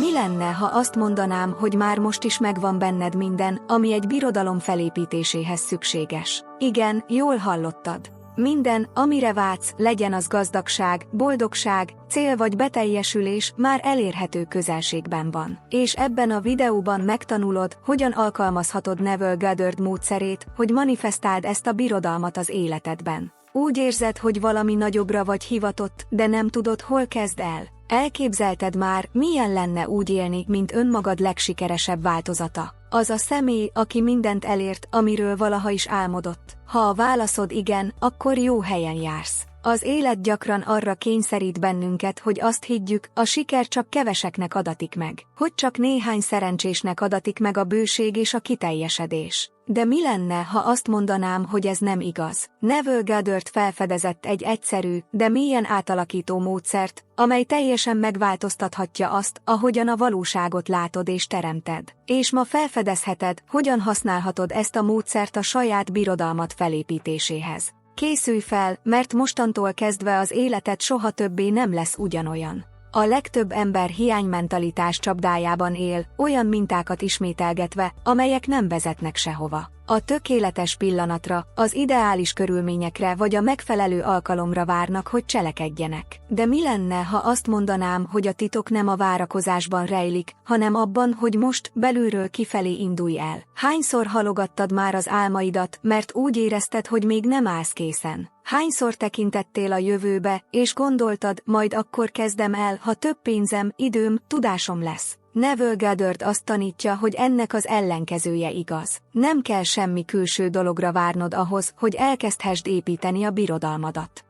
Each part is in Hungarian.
Mi lenne, ha azt mondanám, hogy már most is megvan benned minden, ami egy birodalom felépítéséhez szükséges? Igen, jól hallottad. Minden, amire vágysz, legyen az gazdagság, boldogság, cél vagy beteljesülés, már elérhető közelségben van. És ebben a videóban megtanulod, hogyan alkalmazhatod Neville Goddard módszerét, hogy manifestáld ezt a birodalmat az életedben. Úgy érzed, hogy valami nagyobbra vagy hivatott, de nem tudod, hol kezd el. Elképzelted már, milyen lenne úgy élni, mint önmagad legsikeresebb változata? Az a személy, aki mindent elért, amiről valaha is álmodott. Ha a válaszod igen, akkor jó helyen jársz. Az élet gyakran arra kényszerít bennünket, hogy azt higgyük, a siker csak keveseknek adatik meg. Hogy csak néhány szerencsésnek adatik meg a bőség és a kiteljesedés. De mi lenne, ha azt mondanám, hogy ez nem igaz? Neville Goddard felfedezett egy egyszerű, de mélyen átalakító módszert, amely teljesen megváltoztathatja azt, ahogyan a valóságot látod és teremted. És ma felfedezheted, hogyan használhatod ezt a módszert a saját birodalmat felépítéséhez. Készülj fel, mert mostantól kezdve az életed soha többé nem lesz ugyanolyan. A legtöbb ember hiánymentalitás csapdájában él, olyan mintákat ismételgetve, amelyek nem vezetnek sehova. A tökéletes pillanatra, az ideális körülményekre vagy a megfelelő alkalomra várnak, hogy cselekedjenek. De mi lenne, ha azt mondanám, hogy a titok nem a várakozásban rejlik, hanem abban, hogy most, belülről kifelé indulj el? Hányszor halogattad már az álmaidat, mert úgy érezted, hogy még nem állsz készen? Hányszor tekintettél a jövőbe, és gondoltad, majd akkor kezdem el, ha több pénzem, időm, tudásom lesz? Neville Goddard azt tanítja, hogy ennek az ellenkezője igaz. Nem kell semmi külső dologra várnod ahhoz, hogy elkezdhessd építeni a birodalmadat.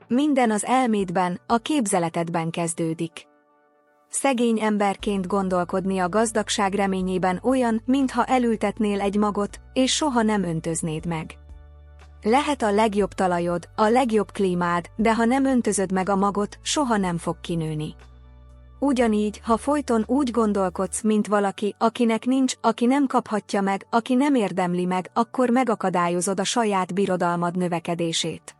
Minden az elmédben, a képzeletedben kezdődik. Szegény emberként gondolkodni a gazdagság reményében olyan, mintha elültetnél egy magot, és soha nem öntöznéd meg. Lehet a legjobb talajod, a legjobb klímád, de ha nem öntözöd meg a magot, soha nem fog kinőni. Ugyanígy, ha folyton úgy gondolkodsz, mint valaki, akinek nincs, aki nem kaphatja meg, aki nem érdemli meg, akkor megakadályozod a saját birodalmad növekedését.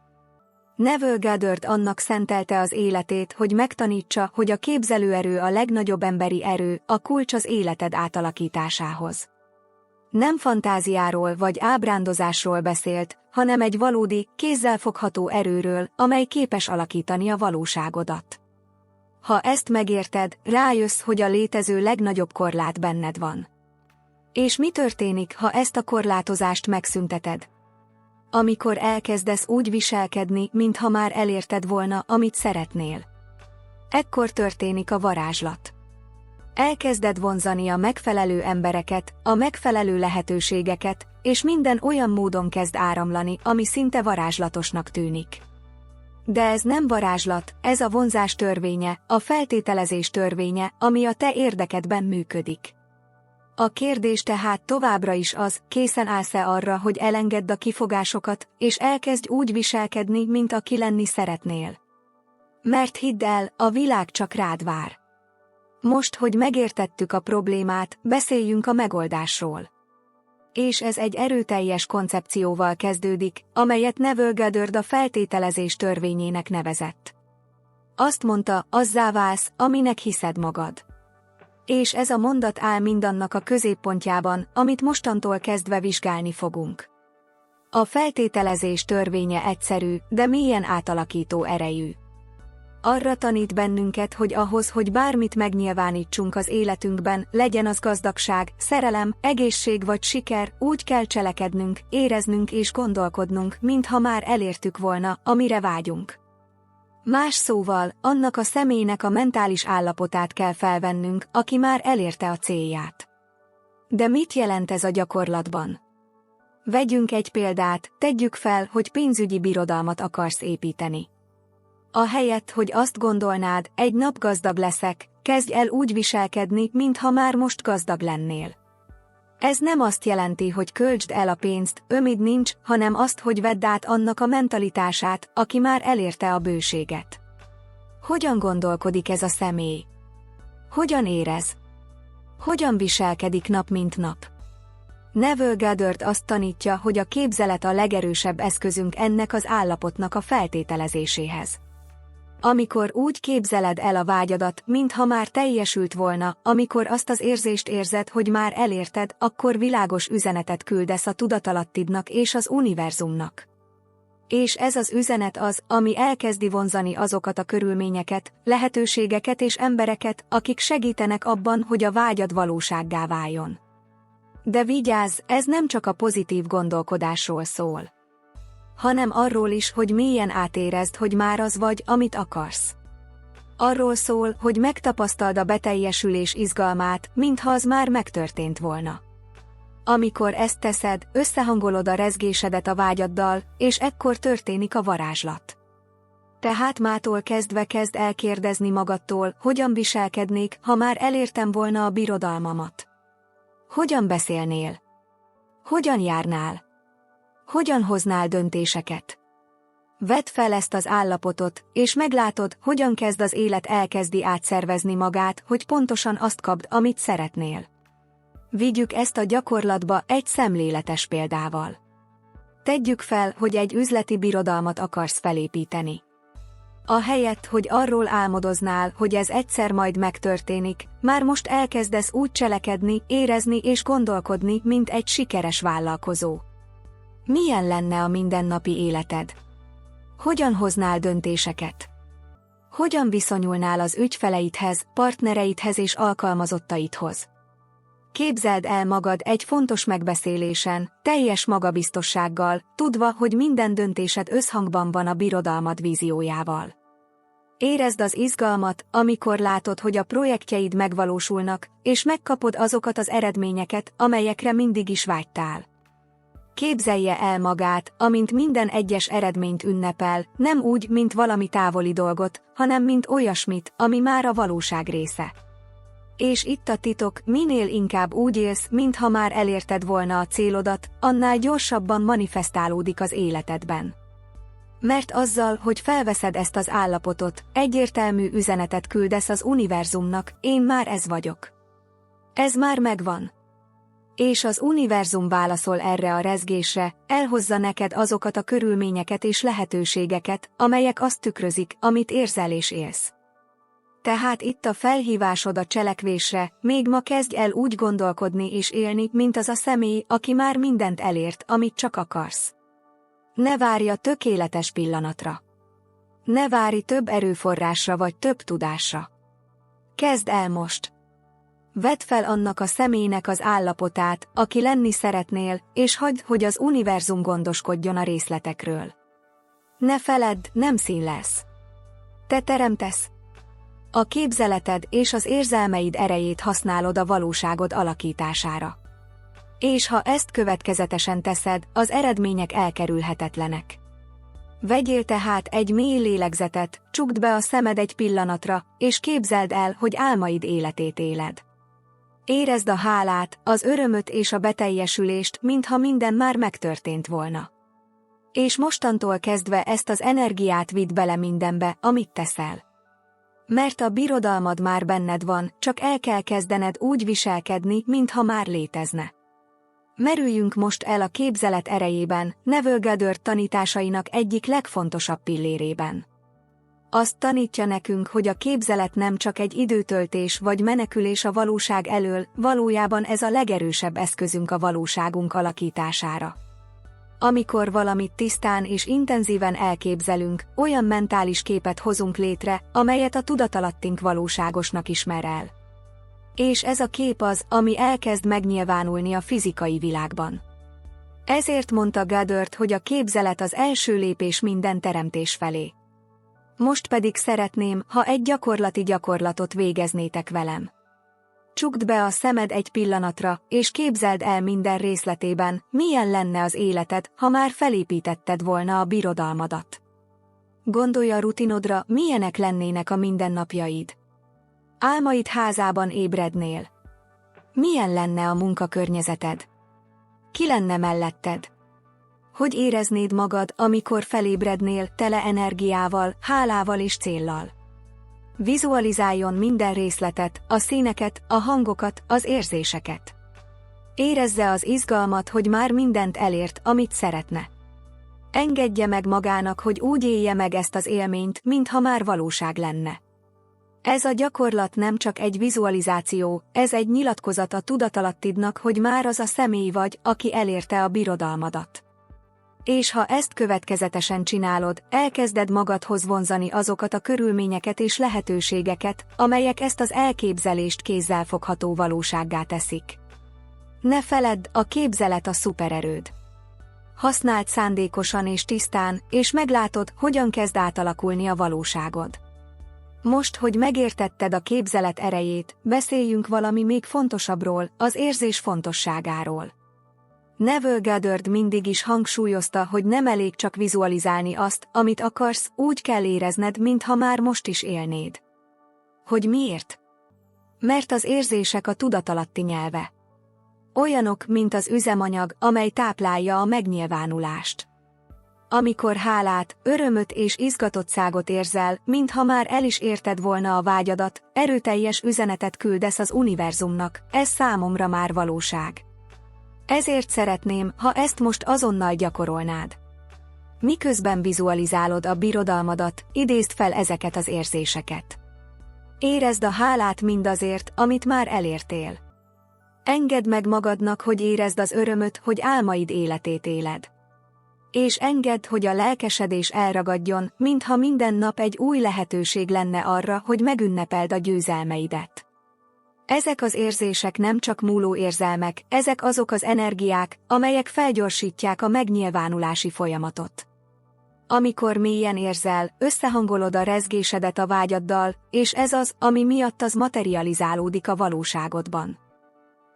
Neville Goddard annak szentelte az életét, hogy megtanítsa, hogy a képzelőerő a legnagyobb emberi erő, a kulcs az életed átalakításához. Nem fantáziáról vagy ábrándozásról beszélt, hanem egy valódi, kézzelfogható erőről, amely képes alakítani a valóságodat. Ha ezt megérted, rájössz, hogy a létező legnagyobb korlát benned van. És mi történik, ha ezt a korlátozást megszünteted? Amikor elkezdesz úgy viselkedni, mintha már elérted volna, amit szeretnél. Ekkor történik a varázslat. Elkezded vonzani a megfelelő embereket, a megfelelő lehetőségeket, és minden olyan módon kezd áramlani, ami szinte varázslatosnak tűnik. De ez nem varázslat, ez a vonzás törvénye, a feltételezés törvénye, ami a te érdekedben működik. A kérdés tehát továbbra is az, készen állsz-e arra, hogy elengedd a kifogásokat, és elkezdj úgy viselkedni, mint aki lenni szeretnél. Mert hidd el, a világ csak rád vár. Most, hogy megértettük a problémát, beszéljünk a megoldásról. És ez egy erőteljes koncepcióval kezdődik, amelyet Neville Goddard a feltételezés törvényének nevezett. Azt mondta, azzá válsz, aminek hiszed magad. És ez a mondat áll mindannak a középpontjában, amit mostantól kezdve vizsgálni fogunk. A feltételezés törvénye egyszerű, de mélyen átalakító erejű. Arra tanít bennünket, hogy ahhoz, hogy bármit megnyilvánítsunk az életünkben, legyen az gazdagság, szerelem, egészség vagy siker, úgy kell cselekednünk, éreznünk és gondolkodnunk, mintha már elértük volna, amire vágyunk. Más szóval, annak a személynek a mentális állapotát kell felvennünk, aki már elérte a célját. De mit jelent ez a gyakorlatban? Vegyünk egy példát, tegyük fel, hogy pénzügyi birodalmat akarsz építeni. Ahelyett, hogy azt gondolnád, egy nap gazdag leszek, kezdj el úgy viselkedni, mintha már most gazdag lennél. Ez nem azt jelenti, hogy költsd el a pénzt, ömid nincs, hanem azt, hogy vedd át annak a mentalitását, aki már elérte a bőséget. Hogyan gondolkodik ez a személy? Hogyan érez? Hogyan viselkedik nap mint nap? Neville Goddard azt tanítja, hogy a képzelet a legerősebb eszközünk ennek az állapotnak a feltételezéséhez. Amikor úgy képzeled el a vágyadat, mintha már teljesült volna, amikor azt az érzést érzed, hogy már elérted, akkor világos üzenetet küldesz a tudatalattidnak és az univerzumnak. És ez az üzenet az, ami elkezdi vonzani azokat a körülményeket, lehetőségeket és embereket, akik segítenek abban, hogy a vágyad valósággá váljon. De vigyázz, ez nem csak a pozitív gondolkodásról szól, hanem arról is, hogy mélyen átérezd, hogy már az vagy, amit akarsz. Arról szól, hogy megtapasztald a beteljesülés izgalmát, mintha az már megtörtént volna. Amikor ezt teszed, összehangolod a rezgésedet a vágyaddal, és ekkor történik a varázslat. Tehát mától kezdve kezd el kérdezni magadtól, hogyan viselkednék, ha már elértem volna a birodalmamat. Hogyan beszélnél? Hogyan járnál? Hogyan hoznál döntéseket? Vedd fel ezt az állapotot, és meglátod, hogyan kezd az élet elkezdi átszervezni magát, hogy pontosan azt kapd, amit szeretnél. Vigyük ezt a gyakorlatba egy szemléletes példával. Tegyük fel, hogy egy üzleti birodalmat akarsz felépíteni. Ahelyett, hogy arról álmodoznál, hogy ez egyszer majd megtörténik, már most elkezdesz úgy cselekedni, érezni és gondolkodni, mint egy sikeres vállalkozó. Milyen lenne a mindennapi életed? Hogyan hoznál döntéseket? Hogyan viszonyulnál az ügyfeleidhez, partnereidhez és alkalmazottaidhoz? Képzeld el magad egy fontos megbeszélésen, teljes magabiztossággal, tudva, hogy minden döntésed összhangban van a birodalmad víziójával. Érezd az izgalmat, amikor látod, hogy a projektjeid megvalósulnak, és megkapod azokat az eredményeket, amelyekre mindig is vágytál. Képzelje el magát, amint minden egyes eredményt ünnepel, nem úgy, mint valami távoli dolgot, hanem mint olyasmit, ami már a valóság része. És itt a titok, minél inkább úgy élsz, mintha már elérted volna a célodat, annál gyorsabban manifestálódik az életedben. Mert azzal, hogy felveszed ezt az állapotot, egyértelmű üzenetet küldesz az univerzumnak, én már ez vagyok. Ez már megvan. És az univerzum válaszol erre a rezgésre, elhozza neked azokat a körülményeket és lehetőségeket, amelyek azt tükrözik, amit érzel és élsz. Tehát itt a felhívásod a cselekvésre, még ma kezdj el úgy gondolkodni és élni, mint az a személy, aki már mindent elért, amit csak akarsz. Ne várj a tökéletes pillanatra. Ne várj több erőforrásra vagy több tudásra. Kezd el most. Vedd fel annak a személynek az állapotát, aki lenni szeretnél, és hagyd, hogy az univerzum gondoskodjon a részletekről. Ne feledd, nem szín lesz. Te teremtesz. A képzeleted és az érzelmeid erejét használod a valóságod alakítására. És ha ezt következetesen teszed, az eredmények elkerülhetetlenek. Vegyél tehát egy mély lélegzetet, csukd be a szemed egy pillanatra, és képzeld el, hogy álmaid életét éled. Érezd a hálát, az örömöt és a beteljesülést, mintha minden már megtörtént volna. És mostantól kezdve ezt az energiát vidd bele mindenbe, amit teszel. Mert a birodalmad már benned van, csak el kell kezdened úgy viselkedni, mintha már létezne. Merüljünk most el a képzelet erejében, Neville Goddard tanításainak egyik legfontosabb pillérében. Azt tanítja nekünk, hogy a képzelet nem csak egy időtöltés vagy menekülés a valóság elől, valójában ez a legerősebb eszközünk a valóságunk alakítására. Amikor valamit tisztán és intenzíven elképzelünk, olyan mentális képet hozunk létre, amelyet a tudatalattink valóságosnak ismer el. És ez a kép az, ami elkezd megnyilvánulni a fizikai világban. Ezért mondta Goddard, hogy a képzelet az első lépés minden teremtés felé. Most pedig szeretném, ha egy gyakorlati gyakorlatot végeznétek velem. Csukd be a szemed egy pillanatra, és képzeld el minden részletében, milyen lenne az életed, ha már felépítetted volna a birodalmadat. Gondolj a rutinodra, milyenek lennének a mindennapjaid. Álmaid házában ébrednél. Milyen lenne a munkakörnyezeted? Ki lenne melletted? Hogy éreznéd magad, amikor felébrednél, tele energiával, hálával és céllal? Vizualizáljon minden részletet, a színeket, a hangokat, az érzéseket. Érezze az izgalmat, hogy már mindent elért, amit szeretne. Engedje meg magának, hogy úgy élje meg ezt az élményt, mintha már valóság lenne. Ez a gyakorlat nem csak egy vizualizáció, ez egy nyilatkozat a tudatalattidnak, hogy már az a személy vagy, aki elérte a birodalmadat. És ha ezt következetesen csinálod, elkezded magadhoz vonzani azokat a körülményeket és lehetőségeket, amelyek ezt az elképzelést kézzelfogható valósággá teszik. Ne feledd, a képzelet a szupererőd. Használd szándékosan és tisztán, és meglátod, hogyan kezd átalakulni a valóságod. Most, hogy megértetted a képzelet erejét, beszéljünk valami még fontosabbról, az érzés fontosságáról. Neville Goddard mindig is hangsúlyozta, hogy nem elég csak vizualizálni azt, amit akarsz, úgy kell érezned, mintha már most is élnéd. Hogy miért? Mert az érzések a tudatalatti nyelve. Olyanok, mint az üzemanyag, amely táplálja a megnyilvánulást. Amikor hálát, örömöt és izgatottságot érzel, mintha már el is érted volna a vágyadat, erőteljes üzenetet küldesz az univerzumnak, ez számomra már valóság. Ezért szeretném, ha ezt most azonnal gyakorolnád. Miközben vizualizálod a birodalmadat, idézd fel ezeket az érzéseket. Érezd a hálát mindazért, amit már elértél. Engedd meg magadnak, hogy érezd az örömöt, hogy álmaid életét éled. És engedd, hogy a lelkesedés elragadjon, mintha minden nap egy új lehetőség lenne arra, hogy megünnepeld a győzelmeidet. Ezek az érzések nem csak múló érzelmek, ezek azok az energiák, amelyek felgyorsítják a megnyilvánulási folyamatot. Amikor mélyen érzel, összehangolod a rezgésedet a vágyaddal, és ez az, ami miatt az materializálódik a valóságodban.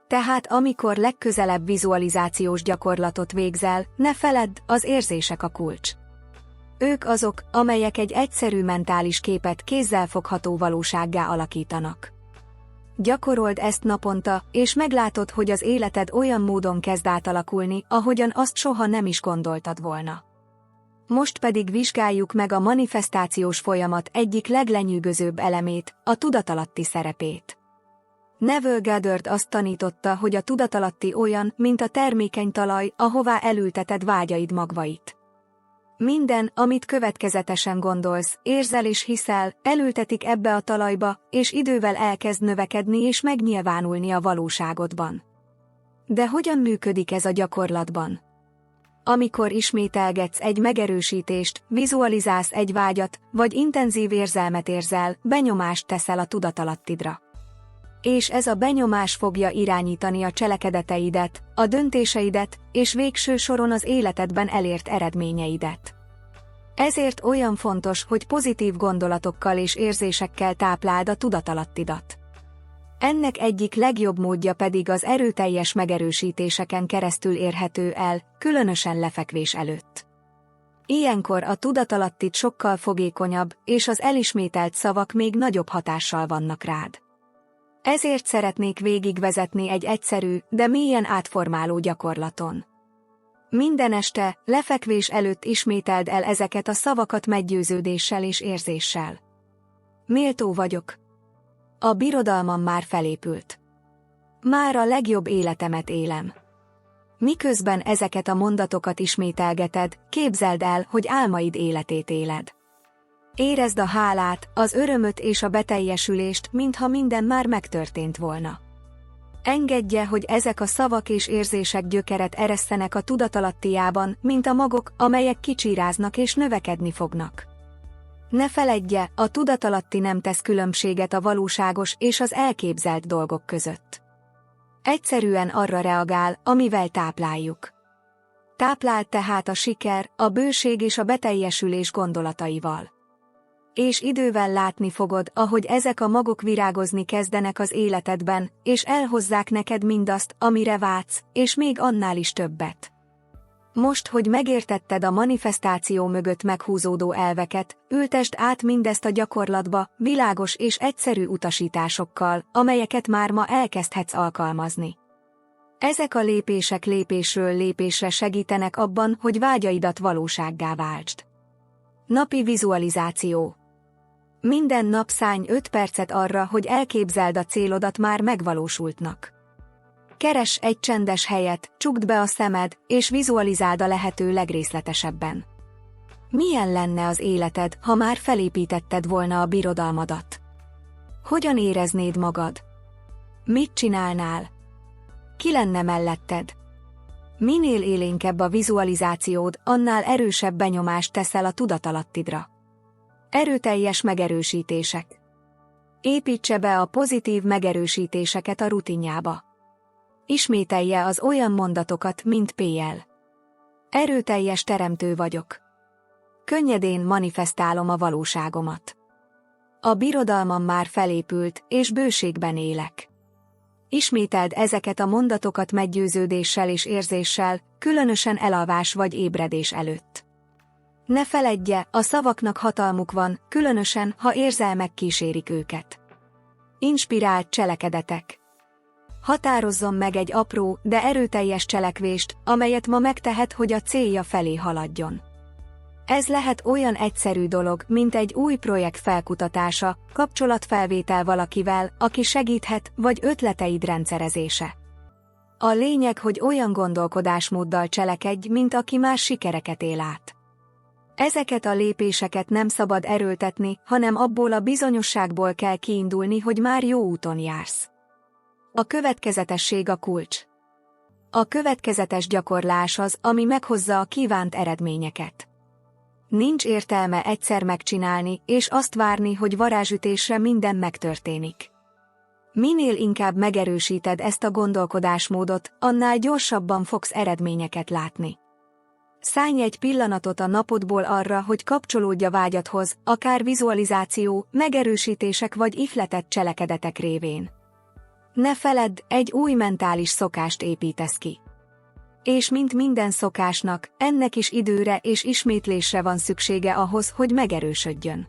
Tehát amikor legközelebb vizualizációs gyakorlatot végzel, ne feledd, az érzések a kulcs. Ők azok, amelyek egy egyszerű mentális képet kézzelfogható valósággá alakítanak. Gyakorold ezt naponta, és meglátod, hogy az életed olyan módon kezd átalakulni, ahogyan azt soha nem is gondoltad volna. Most pedig vizsgáljuk meg a manifestációs folyamat egyik leglenyűgözőbb elemét, a tudatalatti szerepét. Neville Goddard azt tanította, hogy a tudatalatti olyan, mint a termékeny talaj, ahová elülteted vágyaid magvait. Minden, amit következetesen gondolsz, érzel és hiszel, elültetik ebbe a talajba, és idővel elkezd növekedni és megnyilvánulni a valóságodban. De hogyan működik ez a gyakorlatban? Amikor ismételgetsz egy megerősítést, vizualizálsz egy vágyat, vagy intenzív érzelmet érzel, benyomást teszel a tudatalattidra. És ez a benyomás fogja irányítani a cselekedeteidet, a döntéseidet, és végső soron az életedben elért eredményeidet. Ezért olyan fontos, hogy pozitív gondolatokkal és érzésekkel tápláld a tudatalattidat. Ennek egyik legjobb módja pedig az erőteljes megerősítéseken keresztül érhető el, különösen lefekvés előtt. Ilyenkor a tudatalattid sokkal fogékonyabb, és az elismételt szavak még nagyobb hatással vannak rád. Ezért szeretnék végigvezetni egy egyszerű, de mélyen átformáló gyakorlaton. Minden este, lefekvés előtt ismételd el ezeket a szavakat meggyőződéssel és érzéssel. Méltó vagyok. A birodalmam már felépült. Már a legjobb életemet élem. Miközben ezeket a mondatokat ismételgeted, képzeld el, hogy álmaid életét éled. Érezd a hálát, az örömöt és a beteljesülést, mintha minden már megtörtént volna. Engedje, hogy ezek a szavak és érzések gyökeret eresszenek a tudatalattiában, mint a magok, amelyek kicsíráznak és növekedni fognak. Ne feledje, a tudatalatti nem tesz különbséget a valóságos és az elképzelt dolgok között. Egyszerűen arra reagál, amivel tápláljuk. Tápláld tehát a siker, a bőség és a beteljesülés gondolataival. És idővel látni fogod, ahogy ezek a magok virágozni kezdenek az életedben, és elhozzák neked mindazt, amire vágysz, és még annál is többet. Most, hogy megértetted a manifestáció mögött meghúzódó elveket, ültesd át mindezt a gyakorlatba, világos és egyszerű utasításokkal, amelyeket már ma elkezdhetsz alkalmazni. Ezek a lépések lépésről lépésre segítenek abban, hogy vágyaidat valósággá váltsd. Napi vizualizáció. Minden nap szánj 5 percet arra, hogy elképzeld a célodat már megvalósultnak. Keress egy csendes helyet, csukd be a szemed, és vizualizáld a lehető legrészletesebben. Milyen lenne az életed, ha már felépítetted volna a birodalmadat? Hogyan éreznéd magad? Mit csinálnál? Ki lenne melletted? Minél élénkebb a vizualizációd, annál erősebb benyomást teszel a tudatalattidra. Erőteljes megerősítések. Építse be a pozitív megerősítéseket a rutinjába. Ismételje az olyan mondatokat, mint pl. Erőteljes teremtő vagyok. Könnyedén manifestálom a valóságomat. A birodalmam már felépült, és bőségben élek. Ismételd ezeket a mondatokat meggyőződéssel és érzéssel, különösen elalvás vagy ébredés előtt. Ne feledje, a szavaknak hatalmuk van, különösen, ha érzelmek kísérik őket. Inspirált cselekedetek. Határozzon meg egy apró, de erőteljes cselekvést, amelyet ma megtehet, hogy a célja felé haladjon. Ez lehet olyan egyszerű dolog, mint egy új projekt felkutatása, kapcsolatfelvétel valakivel, aki segíthet, vagy ötleteid rendszerezése. A lényeg, hogy olyan gondolkodásmóddal cselekedj, mint aki már sikereket él át. Ezeket a lépéseket nem szabad erőltetni, hanem abból a bizonyosságból kell kiindulni, hogy már jó úton jársz. A következetesség a kulcs. A következetes gyakorlás az, ami meghozza a kívánt eredményeket. Nincs értelme egyszer megcsinálni, és azt várni, hogy varázsütésre minden megtörténik. Minél inkább megerősíted ezt a gondolkodásmódot, annál gyorsabban fogsz eredményeket látni. Szállj egy pillanatot a napodból arra, hogy kapcsolódj a vágyadhoz, akár vizualizáció, megerősítések vagy ihletett cselekedetek révén. Ne feledd, egy új mentális szokást építesz ki. És mint minden szokásnak, ennek is időre és ismétlésre van szüksége ahhoz, hogy megerősödjön.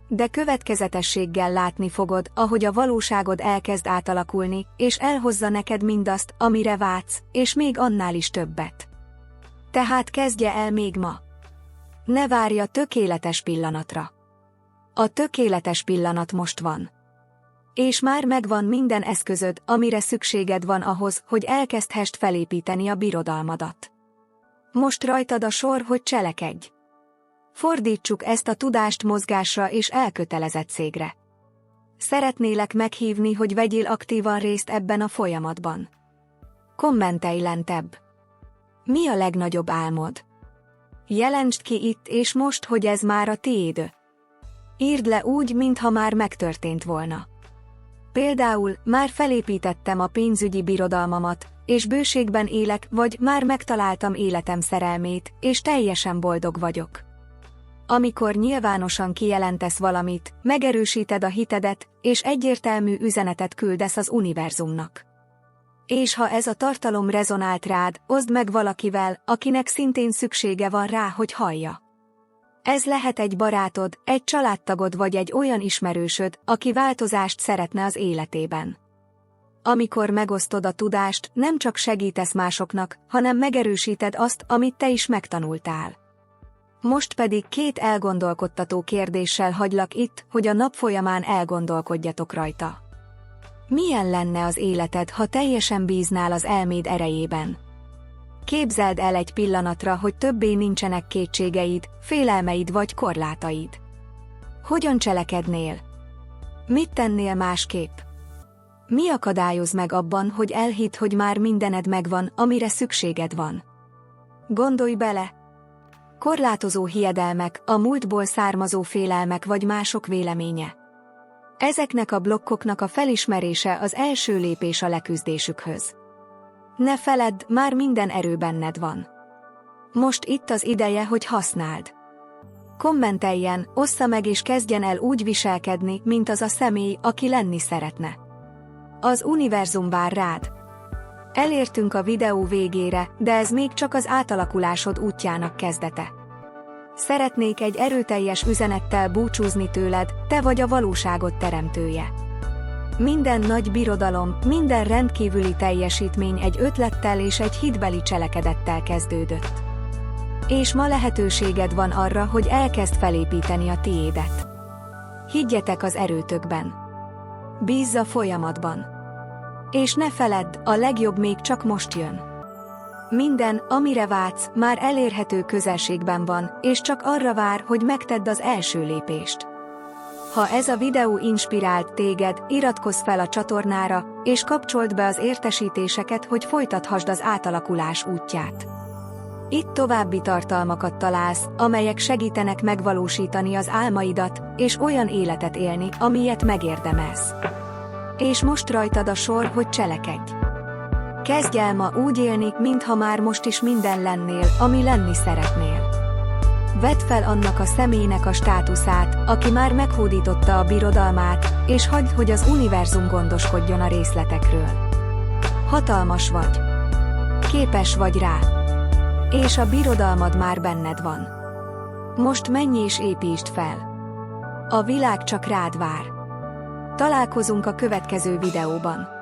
De következetességgel látni fogod, ahogy a valóságod elkezd átalakulni, és elhozza neked mindazt, amire vágysz, és még annál is többet. Tehát kezdje el még ma. Ne várj a tökéletes pillanatra. A tökéletes pillanat most van. És már megvan minden eszközöd, amire szükséged van ahhoz, hogy elkezdhessd felépíteni a birodalmadat. Most rajtad a sor, hogy cselekedj. Fordítsuk ezt a tudást mozgásra és elkötelezettségre. Szeretnélek meghívni, hogy vegyél aktívan részt ebben a folyamatban. Kommentelj lentebb. Mi a legnagyobb álmod? Jelentsd ki itt és most, hogy ez már a tiéd. Írd le úgy, mintha már megtörtént volna. Például, már felépítettem a pénzügyi birodalmamat, és bőségben élek, vagy már megtaláltam életem szerelmét, és teljesen boldog vagyok. Amikor nyilvánosan kijelentesz valamit, megerősíted a hitedet, és egyértelmű üzenetet küldesz az univerzumnak. És ha ez a tartalom rezonált rád, oszd meg valakivel, akinek szintén szüksége van rá, hogy hallja. Ez lehet egy barátod, egy családtagod vagy egy olyan ismerősöd, aki változást szeretne az életében. Amikor megosztod a tudást, nem csak segítesz másoknak, hanem megerősíted azt, amit te is megtanultál. Most pedig 2 elgondolkodtató kérdéssel hagylak itt, hogy a nap folyamán elgondolkodjatok rajta. Milyen lenne az életed, ha teljesen bíznál az elméd erejében? Képzeld el egy pillanatra, hogy többé nincsenek kétségeid, félelmeid vagy korlátaid. Hogyan cselekednél? Mit tennél másképp? Mi akadályoz meg abban, hogy elhidd, hogy már mindened megvan, amire szükséged van? Gondolj bele! Korlátozó hiedelmek, a múltból származó félelmek vagy mások véleménye. Ezeknek a blokkoknak a felismerése az első lépés a leküzdésükhöz. Ne feledd, már minden erő benned van. Most itt az ideje, hogy használd. Kommenteljen, ossza meg és kezdjen el úgy viselkedni, mint az a személy, aki lenni szeretne. Az univerzum vár rád. Elértünk a videó végére, de ez még csak az átalakulásod útjának kezdete. Szeretnék egy erőteljes üzenettel búcsúzni tőled, te vagy a valóságod teremtője. Minden nagy birodalom, minden rendkívüli teljesítmény egy ötlettel és egy hitbeli cselekedettel kezdődött. És ma lehetőséged van arra, hogy elkezd felépíteni a tiédet. Higgyetek az erőtökben. Bízz a folyamatban. És ne feledd, a legjobb még csak most jön. Minden, amire vágysz, már elérhető közelségben van, és csak arra vár, hogy megtedd az első lépést. Ha ez a videó inspirált téged, iratkozz fel a csatornára, és kapcsold be az értesítéseket, hogy folytathasd az átalakulás útját. Itt további tartalmakat találsz, amelyek segítenek megvalósítani az álmaidat, és olyan életet élni, amilyet megérdemelsz. És most rajtad a sor, hogy cselekedj. Kezdj el ma úgy élni, mintha már most is minden lennél, ami lenni szeretnél. Vedd fel annak a személynek a státuszát, aki már meghódította a birodalmát, és hagyd, hogy az univerzum gondoskodjon a részletekről. Hatalmas vagy. Képes vagy rá. És a birodalmad már benned van. Most menj és építsd fel. A világ csak rád vár. Találkozunk a következő videóban.